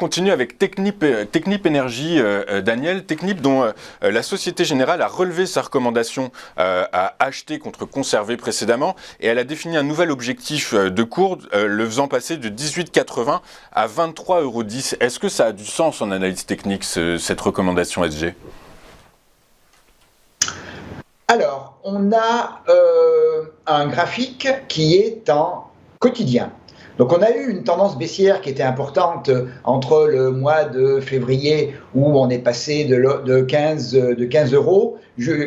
continue avec Technip Énergie, Daniel. Technip dont la Société Générale a relevé sa recommandation à acheter contre conserver précédemment et elle a défini un nouvel objectif de cours le faisant passer de 18,80 à 23,10 €. Est-ce que ça a du sens en analyse technique, cette recommandation SG ? Alors, on a un graphique qui est en quotidien. Donc on a eu une tendance baissière qui était importante entre le mois de février où on est passé de 15 €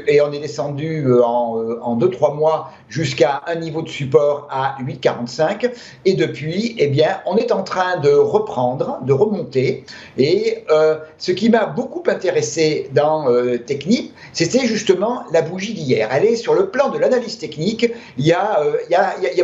et on est descendu en 2-3 mois jusqu'à un niveau de support à 8,45 et depuis, eh bien, on est en train de reprendre, de remonter et ce qui m'a beaucoup intéressé dans Technip, c'était justement la bougie d'hier. Elle est sur le plan de l'analyse technique, il y a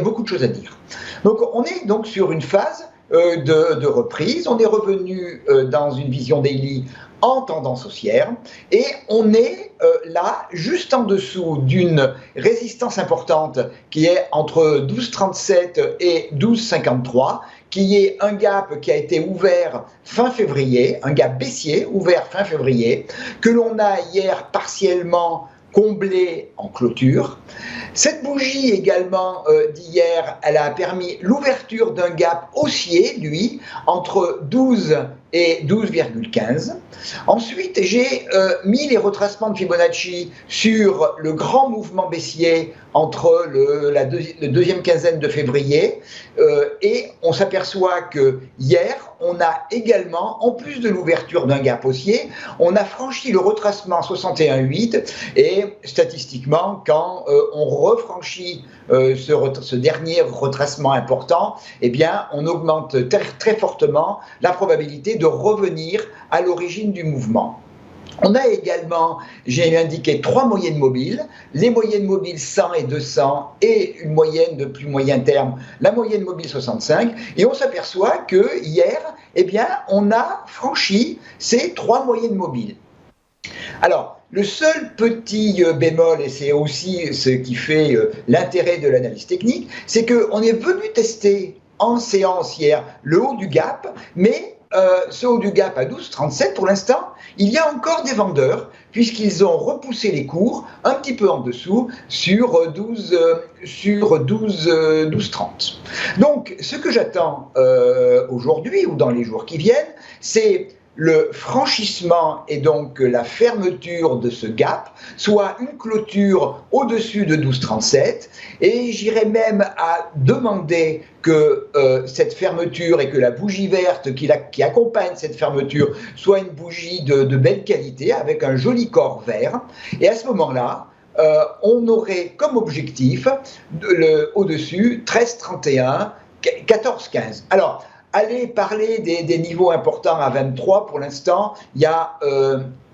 beaucoup de choses à dire. Donc on est donc sur une phase de reprise, on est revenu dans une vision daily en tendance haussière et on est là juste en dessous d'une résistance importante qui est entre 12,37 et 12,53 qui est un gap qui a été ouvert fin février, un gap baissier ouvert fin février que l'on a hier partiellement comblé en clôture. Cette bougie également d'hier, elle a permis l'ouverture d'un gap haussier, lui, entre 12 et 12,15. Ensuite, j'ai mis les retracements de Fibonacci sur le grand mouvement baissier entre la deuxième quinzaine de février et on s'aperçoit que hier, on a également, en plus de l'ouverture d'un gap haussier, on a franchi le retracement 61,8 et statistiquement, quand on refranchit ce dernier retracement important, eh bien, on augmente très fortement la probabilité de revenir à l'origine du mouvement. On a également, j'ai indiqué 3 moyennes mobiles, les moyennes mobiles 100 et 200 et une moyenne de plus moyen terme, la moyenne mobile 65, et on s'aperçoit que hier, eh bien, on a franchi ces 3 moyennes mobiles. Alors, le seul petit bémol, et c'est aussi ce qui fait l'intérêt de l'analyse technique, c'est qu'on est venu tester en séance hier le haut du gap, mais ce haut du gap à 12,37, pour l'instant, il y a encore des vendeurs, puisqu'ils ont repoussé les cours un petit peu en dessous sur 12,30. Donc, ce que j'attends aujourd'hui ou dans les jours qui viennent, c'est le franchissement et donc la fermeture de ce gap, soit une clôture au-dessus de 12,37, et j'irais même à demander que cette fermeture et que la bougie verte qui accompagne cette fermeture soit une bougie de belle qualité avec un joli corps vert, et à ce moment-là, on aurait comme objectif au-dessus 13,31, 14,15. Alors, aller parler des niveaux importants à 23, pour l'instant, il y a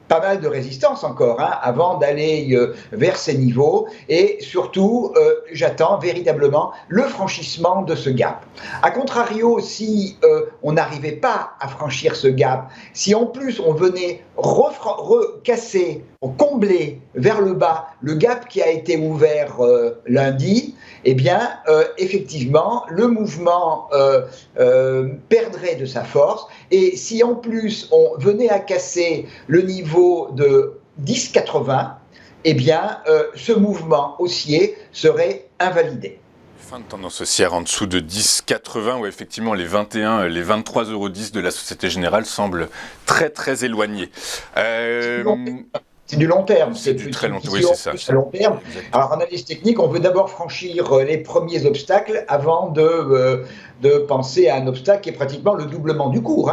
pas mal de résistance encore avant d'aller vers ces niveaux. Et surtout, j'attends véritablement le franchissement de ce gap. A contrario, si on n'arrivait pas à franchir ce gap, si en plus on venait recasser, combler vers le bas le gap qui a été ouvert lundi, eh bien, effectivement, le mouvement perdrait de sa force. Et si en plus on venait à casser le niveau de 10,80, eh bien, ce mouvement haussier serait invalidé. Fin de tendance haussière en dessous de 10,80, où effectivement les 23,10 € de la Société Générale semblent très très éloignés. C'est du long terme. C'est du très long terme. Oui, c'est ça. À long terme. Alors, en analyse technique, on veut d'abord franchir les premiers obstacles avant de penser à un obstacle qui est pratiquement le doublement du cours.